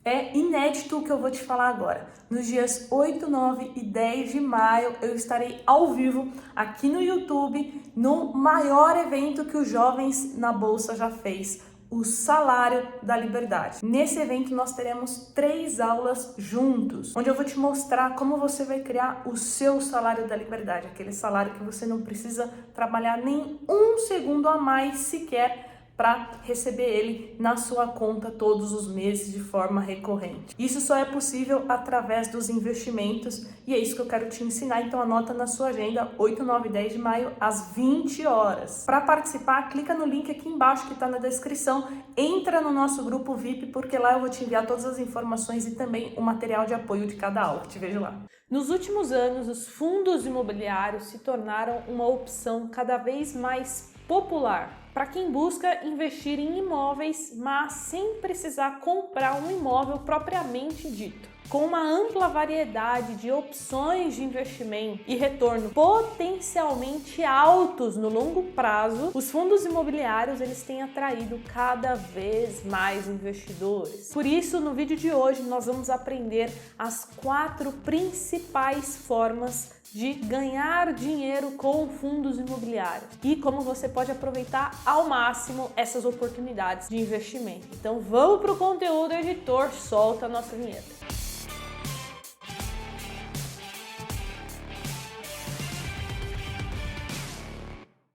É inédito o que eu vou te falar agora. Nos dias 8, 9 e 10 de maio, eu estarei ao vivo aqui no YouTube, no maior evento que os jovens na Bolsa já fez, o Salário da Liberdade. Nesse evento nós teremos 3 aulas juntos, onde eu vou te mostrar como você vai criar o seu salário da liberdade, aquele salário que você não precisa trabalhar nem um segundo a mais sequer para receber ele na sua conta todos os meses de forma recorrente. Isso só é possível através dos investimentos e é isso que eu quero te ensinar, então anota na sua agenda 8, 9 e 10 de maio às 20 horas. Para participar, clica no link aqui embaixo que está na descrição, entra no nosso grupo VIP porque lá eu vou te enviar todas as informações e também o material de apoio de cada aula. Te vejo lá. Nos últimos anos, os fundos imobiliários se tornaram uma opção cada vez mais popular para quem busca investir em imóveis, mas sem precisar comprar um imóvel propriamente dito. Com uma ampla variedade de opções de investimento e retorno potencialmente altos no longo prazo, os fundos imobiliários eles têm atraído cada vez mais investidores. Por isso, no vídeo de hoje, nós vamos aprender as 4 principais formas de ganhar dinheiro com fundos imobiliários e como você pode aproveitar ao máximo essas oportunidades de investimento. Então vamos para o conteúdo, editor, solta a nossa vinheta.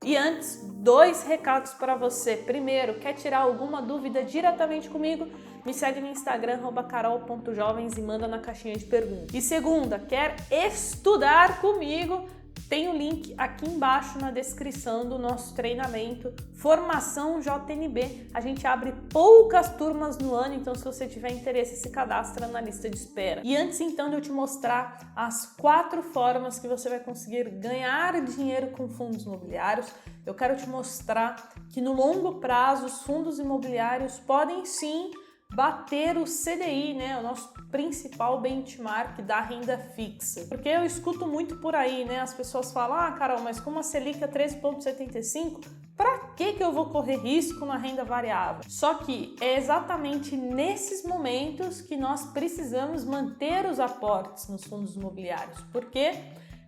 E antes, 2 recados para você. Primeiro, quer tirar alguma dúvida diretamente comigo? Me segue no Instagram, @carol.jovens e manda na caixinha de perguntas. E segunda, quer estudar comigo? Tem o link aqui embaixo na descrição do nosso treinamento Formação JNB. A gente abre poucas turmas no ano, então se você tiver interesse, se cadastra na lista de espera. E antes então de eu te mostrar as 4 formas que você vai conseguir ganhar dinheiro com fundos imobiliários, eu quero te mostrar que no longo prazo os fundos imobiliários podem sim bater o CDI, né, o nosso principal benchmark da renda fixa. Porque eu escuto muito por aí, né, as pessoas falam: "Ah, Carol, mas como a Selic é 13,75, para que eu vou correr risco na renda variável?" Só que é exatamente nesses momentos que nós precisamos manter os aportes nos fundos imobiliários. Porque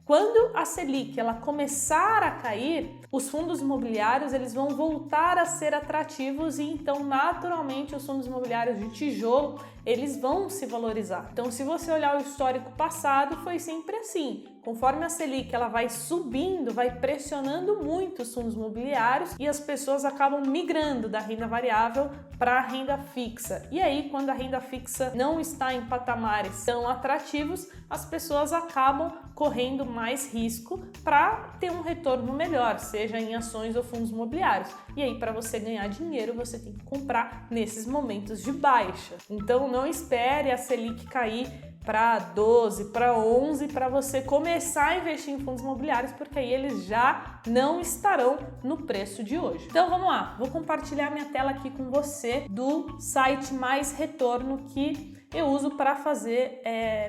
quando a Selic ela começar a cair, os fundos imobiliários eles vão voltar a ser atrativos e então naturalmente os fundos imobiliários de tijolo eles vão se valorizar. Então, se você olhar o histórico passado, foi sempre assim. Conforme a Selic ela vai subindo, vai pressionando muito os fundos imobiliários e as pessoas acabam migrando da renda variável para a renda fixa. E aí, quando a renda fixa não está em patamares tão atrativos, as pessoas acabam correndo mais risco para ter um retorno melhor, seja em ações ou fundos imobiliários. E aí, para você ganhar dinheiro, você tem que comprar nesses momentos de baixa. Então, não espere a Selic cair para 12, para 11, para você começar a investir em fundos imobiliários, porque aí eles já não estarão no preço de hoje. Então vamos lá, vou compartilhar minha tela aqui com você do site Mais Retorno que eu uso para fazer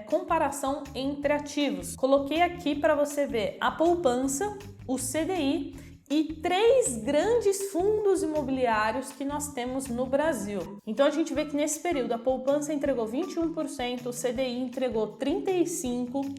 comparação entre ativos. Coloquei aqui para você ver a poupança, o CDI e 3 grandes fundos imobiliários que nós temos no Brasil. Então a gente vê que nesse período a poupança entregou 21%, o CDI entregou 35%,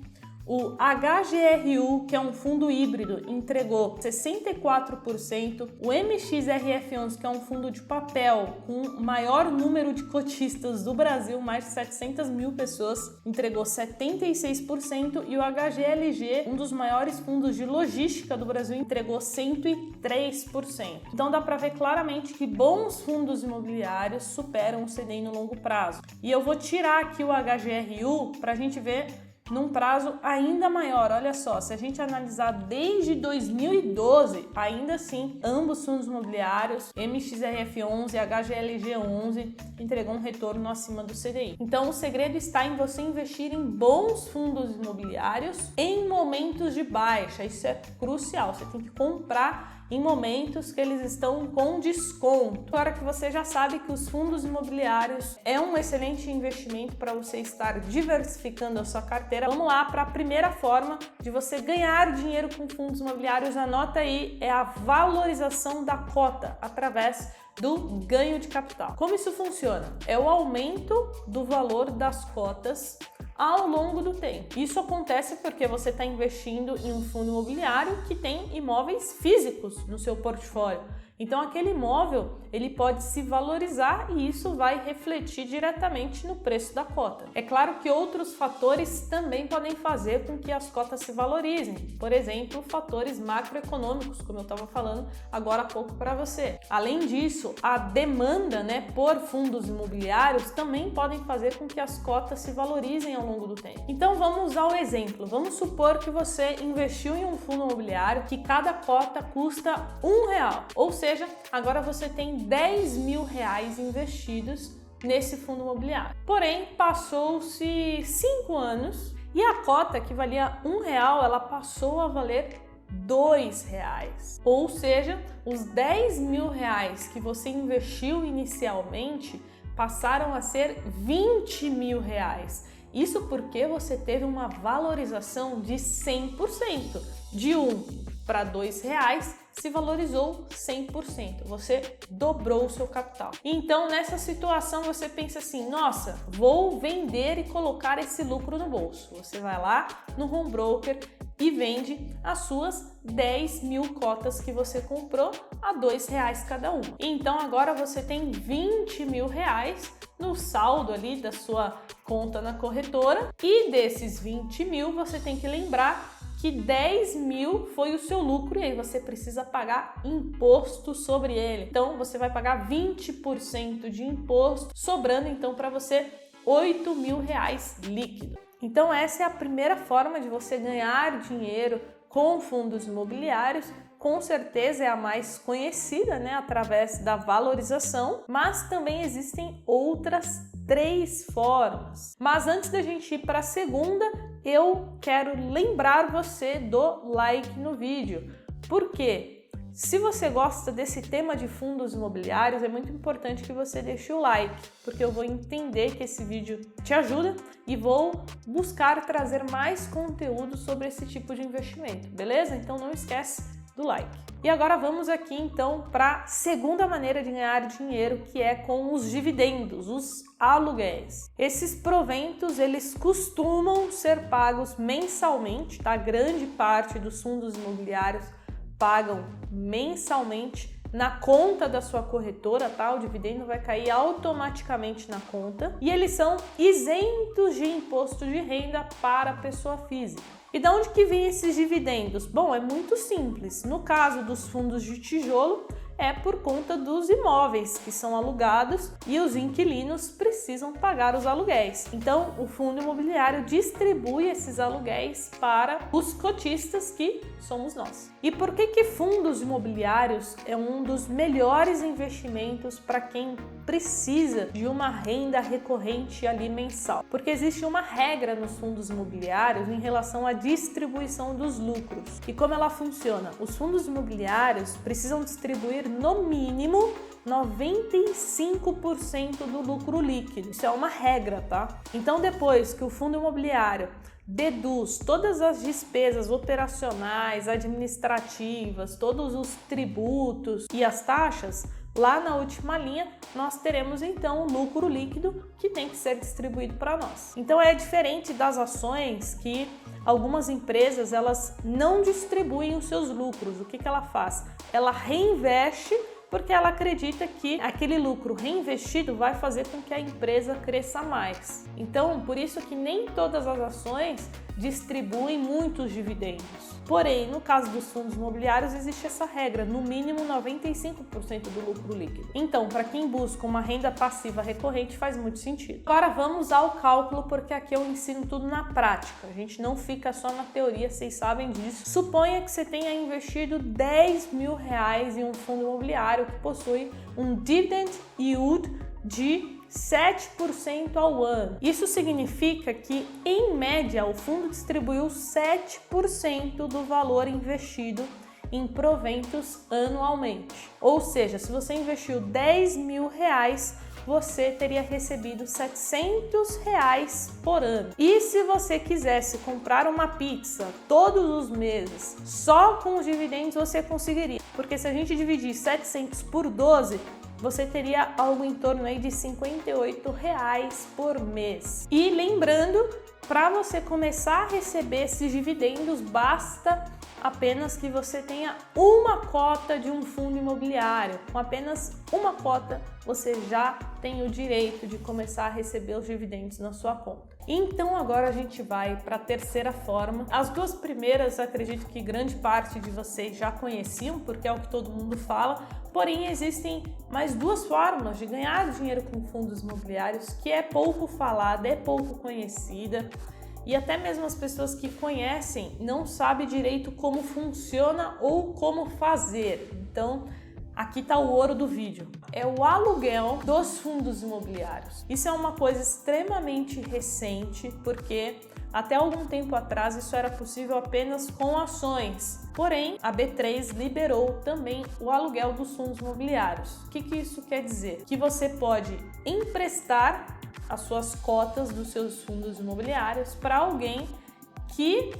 o HGRU, que é um fundo híbrido, entregou 64%, o MXRF11, que é um fundo de papel com o maior número de cotistas do Brasil, mais de 700 mil pessoas, entregou 76%, e o HGLG, um dos maiores fundos de logística do Brasil, entregou 103%. Então dá para ver claramente que bons fundos imobiliários superam o CDI no longo prazo. E eu vou tirar aqui o HGRU para a gente ver num prazo ainda maior. Olha só, se a gente analisar desde 2012, ainda assim, ambos fundos imobiliários, MXRF11 e HGLG11, entregou um retorno acima do CDI. Então, o segredo está em você investir em bons fundos imobiliários em momentos de baixa. Isso é crucial. Você tem que comprar em momentos que eles estão com desconto. Agora que você já sabe que os fundos imobiliários é um excelente investimento para você estar diversificando a sua carteira, vamos lá para a primeira forma de você ganhar dinheiro com fundos imobiliários. Anota aí, é a valorização da cota através do ganho de capital. Como isso funciona? É o aumento do valor das cotas ao longo do tempo. Isso acontece porque você está investindo em um fundo imobiliário que tem imóveis físicos no seu portfólio. Então aquele imóvel ele pode se valorizar e isso vai refletir diretamente no preço da cota. É claro que outros fatores também podem fazer com que as cotas se valorizem. Por exemplo, fatores macroeconômicos, como eu estava falando agora há pouco para você. Além disso, a demanda, por fundos imobiliários também podem fazer com que as cotas se valorizem ao longo do tempo. Então vamos ao exemplo. Vamos supor que você investiu em um fundo imobiliário que cada cota custa R$1, ou seja, agora você tem R$10.000 investidos nesse fundo imobiliário. Porém, passou-se 5 anos e a cota que valia R$1, ela passou a valer R$2. Ou seja, os R$10.000 que você investiu inicialmente passaram a ser R$20.000. Isso porque você teve uma valorização de 100%. De R$1 para R$2 se valorizou 100%. Você dobrou o seu capital. Então, nessa situação, você pensa assim, nossa, vou vender e colocar esse lucro no bolso. Você vai lá no home broker e vende as suas 10.000 cotas que você comprou a R$2 cada uma. Então, agora você tem R$20.000 no saldo ali da sua conta na corretora e desses 20.000 você tem que lembrar que 10.000 foi o seu lucro e aí você precisa pagar imposto sobre ele. Então você vai pagar 20% de imposto, sobrando então para você R$8.000 líquido. Então essa é a primeira forma de você ganhar dinheiro com fundos imobiliários. Com certeza é a mais conhecida, através da valorização, mas também existem outras 3 formas. Mas antes da gente ir para a segunda, eu quero lembrar você do like no vídeo. Por quê? Se você gosta desse tema de fundos imobiliários, é muito importante que você deixe o like, porque eu vou entender que esse vídeo te ajuda e vou buscar trazer mais conteúdo sobre esse tipo de investimento, beleza? Então não esquece do like. E agora vamos aqui então para a segunda maneira de ganhar dinheiro, que é com os dividendos, os aluguéis. Esses proventos, eles costumam ser pagos mensalmente, tá? Grande parte dos fundos imobiliários pagam mensalmente na conta da sua corretora, tá? O dividendo vai cair automaticamente na conta e eles são isentos de imposto de renda para a pessoa física. E de onde que vem esses dividendos? Bom, é muito simples. No caso dos fundos de tijolo, é por conta dos imóveis que são alugados e os inquilinos precisam pagar os aluguéis. Então, o fundo imobiliário distribui esses aluguéis para os cotistas, que somos nós. E por que fundos imobiliários é um dos melhores investimentos para quem precisa de uma renda recorrente ali mensal? Porque existe uma regra nos fundos imobiliários em relação à distribuição dos lucros. E como ela funciona? Os fundos imobiliários precisam distribuir no mínimo 95% do lucro líquido. Isso é uma regra, tá? Então, depois que o fundo imobiliário deduz todas as despesas operacionais, administrativas, todos os tributos e as taxas, lá na última linha nós teremos então o lucro líquido que tem que ser distribuído para nós. Então é diferente das ações que algumas empresas elas não distribuem os seus lucros. O que ela faz? Ela reinveste porque ela acredita que aquele lucro reinvestido vai fazer com que a empresa cresça mais. Então, por isso que nem todas as ações distribuem muitos dividendos. Porém, no caso dos fundos imobiliários, existe essa regra, no mínimo 95% do lucro líquido. Então, para quem busca uma renda passiva recorrente, faz muito sentido. Agora vamos ao cálculo, porque aqui eu ensino tudo na prática. A gente não fica só na teoria, vocês sabem disso. Suponha que você tenha investido R$10.000 em um fundo imobiliário que possui um dividend yield de 7% ao ano. Isso significa que, em média, o fundo distribuiu 7% do valor investido em proventos anualmente. Ou seja, se você investiu R$10.000, você teria recebido R$700 por ano. E se você quisesse comprar uma pizza todos os meses, só com os dividendos você conseguiria. Porque se a gente dividir 700 por 12, você teria algo em torno aí de R$58 por mês. E lembrando, para você começar a receber esses dividendos, basta apenas que você tenha uma cota de um fundo imobiliário. Com apenas uma cota, você já tem o direito de começar a receber os dividendos na sua conta. Então agora a gente vai para a terceira forma. As duas primeiras, acredito que grande parte de vocês já conheciam, porque é o que todo mundo fala. Porém, existem mais duas formas de ganhar dinheiro com fundos imobiliários que é pouco falada, é pouco conhecida. E até mesmo as pessoas que conhecem não sabem direito como funciona ou como fazer. Então, aqui está o ouro do vídeo. É o aluguel dos fundos imobiliários. Isso é uma coisa extremamente recente, porque até algum tempo atrás isso era possível apenas com ações. Porém, a B3 liberou também o aluguel dos fundos imobiliários. O que isso quer dizer? Que você pode emprestar as suas cotas dos seus fundos imobiliários para alguém que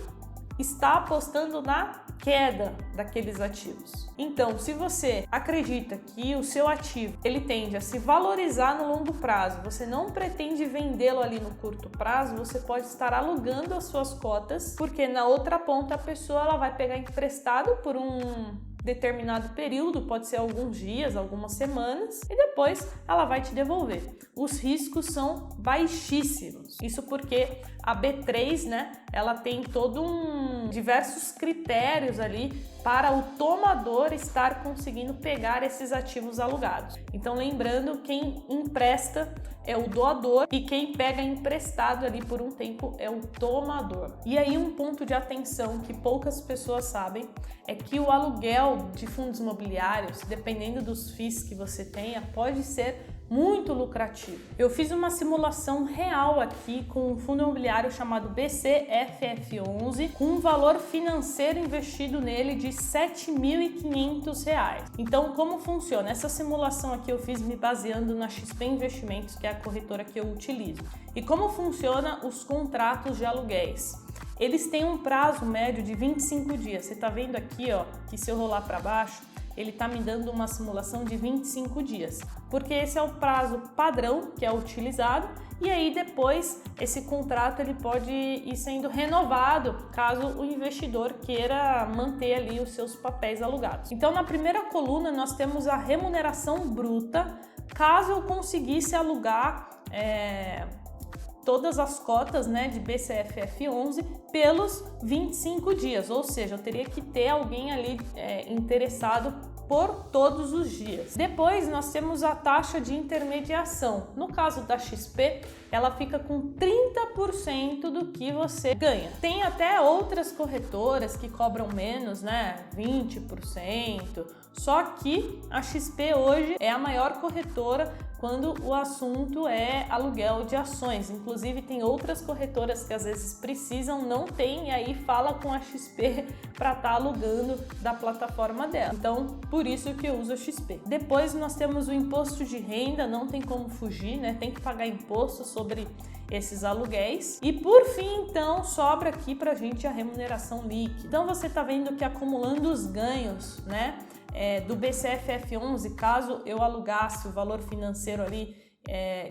está apostando na queda daqueles ativos. Então, se você acredita que o seu ativo ele tende a se valorizar no longo prazo, você não pretende vendê-lo ali no curto prazo, você pode estar alugando as suas cotas, porque na outra ponta a pessoa ela vai pegar emprestado por um determinado período, pode ser alguns dias, algumas semanas, e depois ela vai te devolver. Os riscos são baixíssimos. Isso porque a B3, né, ela tem diversos critérios ali para o tomador estar conseguindo pegar esses ativos alugados. Então, lembrando, quem empresta é o doador e quem pega emprestado ali por um tempo é o tomador. E aí um ponto de atenção que poucas pessoas sabem é que o aluguel de fundos imobiliários, dependendo dos FIIs que você tenha, pode ser muito lucrativo. Eu fiz uma simulação real aqui com um fundo imobiliário chamado BCFF11 com um valor financeiro investido nele de R$7.500. Então, como funciona? Essa simulação aqui eu fiz me baseando na XP Investimentos, que é a corretora que eu utilizo. E como funciona os contratos de aluguéis? Eles têm um prazo médio de 25 dias. Você está vendo aqui, ó, que se eu rolar para baixo, ele está me dando uma simulação de 25 dias, porque esse é o prazo padrão que é utilizado, e aí depois esse contrato ele pode ir sendo renovado caso o investidor queira manter ali os seus papéis alugados. Então, na primeira coluna nós temos a remuneração bruta, caso eu conseguisse alugar todas as cotas, né, de BCFF11 pelos 25 dias, ou seja, eu teria que ter alguém ali interessado por todos os dias. Depois nós temos a taxa de intermediação. No caso da XP, ela fica com 30% do que você ganha. Tem até outras corretoras que cobram menos, né, 20%. Só que a XP hoje é a maior corretora quando o assunto é aluguel de ações. Inclusive tem outras corretoras que às vezes precisam, não tem, e aí fala com a XP para estar alugando da plataforma dela. Então, por isso que eu uso a XP. Depois nós temos o imposto de renda, não tem como fugir, né? Tem que pagar imposto sobre esses aluguéis. E por fim, então, sobra aqui pra gente a remuneração líquida. Então você tá vendo que acumulando os ganhos, né, do BCFF11, caso eu alugasse o valor financeiro ali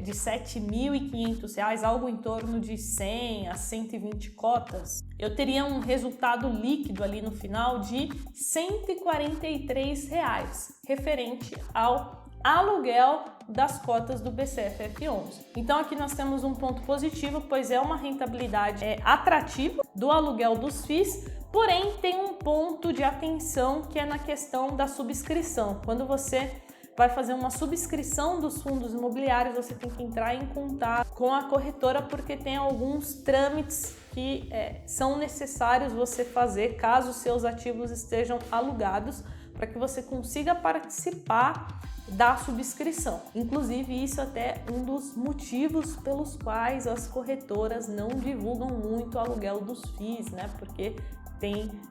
de R$7.500, algo em torno de 100 a 120 cotas, eu teria um resultado líquido ali no final de R$143, referente ao aluguel das cotas do BCFF11. Então aqui nós temos um ponto positivo, pois é uma rentabilidade atrativa do aluguel dos FIIs. Porém, tem um ponto de atenção que é na questão da subscrição. Quando você vai fazer uma subscrição dos fundos imobiliários, você tem que entrar em contato com a corretora, porque tem alguns trâmites que são necessários você fazer caso seus ativos estejam alugados, para que você consiga participar da subscrição. Inclusive, isso até um dos motivos pelos quais as corretoras não divulgam muito o aluguel dos FIIs, né? Porque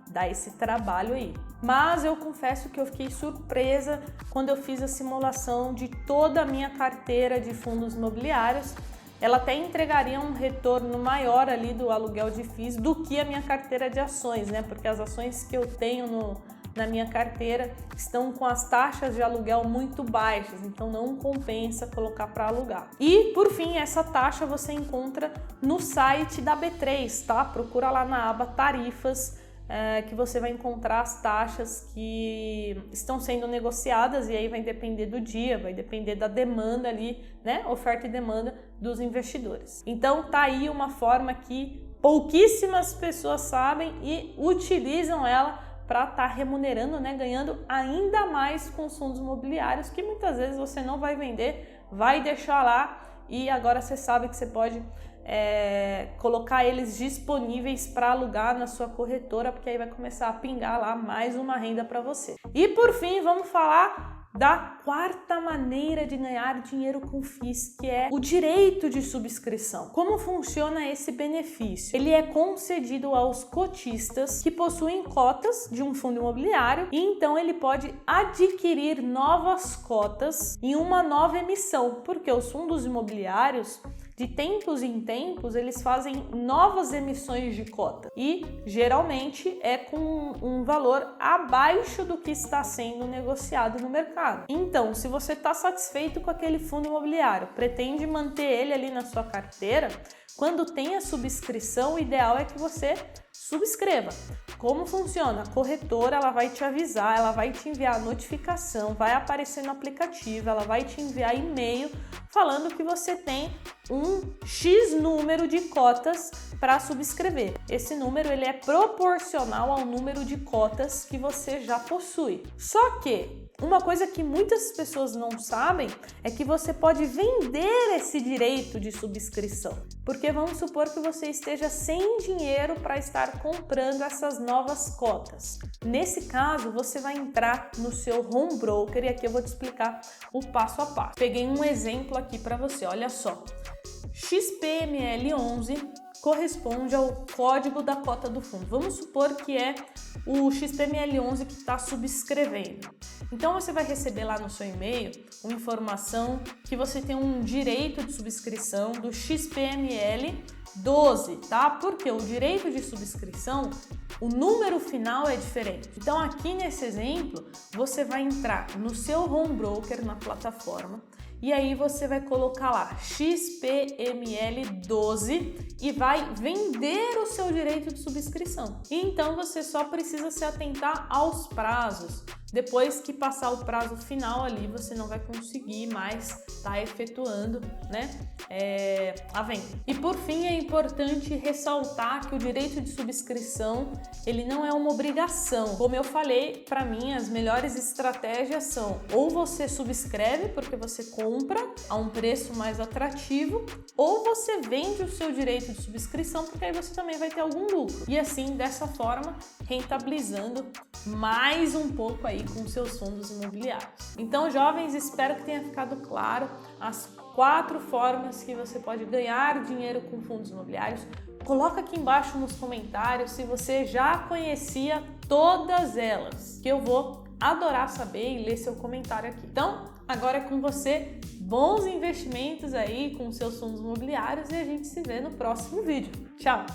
dá esse trabalho aí. Mas eu confesso que eu fiquei surpresa quando eu fiz a simulação de toda a minha carteira de fundos imobiliários. Ela até entregaria um retorno maior ali do aluguel de FIIs do que a minha carteira de ações, né? Porque as ações que eu tenho na minha carteira estão com as taxas de aluguel muito baixas, então não compensa colocar para alugar. E por fim, essa taxa você encontra no site da B3, tá? Procura lá na aba tarifas, que você vai encontrar as taxas que estão sendo negociadas, e aí vai depender do dia, vai depender da demanda ali, né? Oferta e demanda dos investidores. Então tá aí uma forma que pouquíssimas pessoas sabem e utilizam ela para estar remunerando, né? Ganhando ainda mais com os fundos imobiliários, que muitas vezes você não vai vender, vai deixar lá, e agora você sabe que você pode colocar eles disponíveis para alugar na sua corretora, porque aí vai começar a pingar lá mais uma renda para você. E por fim, vamos falar da quarta maneira de ganhar dinheiro com FIIs, que é o direito de subscrição. Como funciona esse benefício? Ele é concedido aos cotistas que possuem cotas de um fundo imobiliário, e então ele pode adquirir novas cotas em uma nova emissão, porque os fundos imobiliários, de tempos em tempos, eles fazem novas emissões de cota e geralmente é com um valor abaixo do que está sendo negociado no mercado. Então, se você está satisfeito com aquele fundo imobiliário, pretende manter ele ali na sua carteira, quando tem a subscrição, o ideal é que você subscreva. Como funciona? A corretora, ela vai te avisar, ela vai te enviar a notificação, vai aparecer no aplicativo, ela vai te enviar e-mail falando que você tem um X número de cotas para subscrever. Esse número ele é proporcional ao número de cotas que você já possui. Só que uma coisa que muitas pessoas não sabem é que você pode vender esse direito de subscrição. Porque vamos supor que você esteja sem dinheiro para estar comprando essas novas cotas. Nesse caso, você vai entrar no seu home broker, e aqui eu vou te explicar o passo a passo. Peguei um exemplo aqui para você, olha só. XPML11 corresponde ao código da cota do fundo. Vamos supor que é o XPML11 que está subscrevendo. Então você vai receber lá no seu e-mail uma informação que você tem um direito de subscrição do XPML12, tá? Porque o direito de subscrição, o número final é diferente. Então aqui nesse exemplo, você vai entrar no seu home broker na plataforma, e aí você vai colocar lá XPML12 e vai vender o seu direito de subscrição. E então você só precisa se atentar aos prazos. Depois que passar o prazo final ali, você não vai conseguir mais estar efetuando, né, a venda. E por fim, é importante ressaltar que o direito de subscrição, ele não é uma obrigação. Como eu falei, para mim, as melhores estratégias são: ou você subscreve porque você compra a um preço mais atrativo, ou você vende o seu direito de subscrição, porque aí você também vai ter algum lucro. E assim, dessa forma, rentabilizando mais um pouco aí com seus fundos imobiliários. Então, jovens, espero que tenha ficado claro as 4 formas que você pode ganhar dinheiro com fundos imobiliários. Coloca aqui embaixo nos comentários se você já conhecia todas elas, que eu vou adorar saber e ler seu comentário aqui. Então, agora é com você. Bons investimentos aí com seus fundos imobiliários, e a gente se vê no próximo vídeo. Tchau!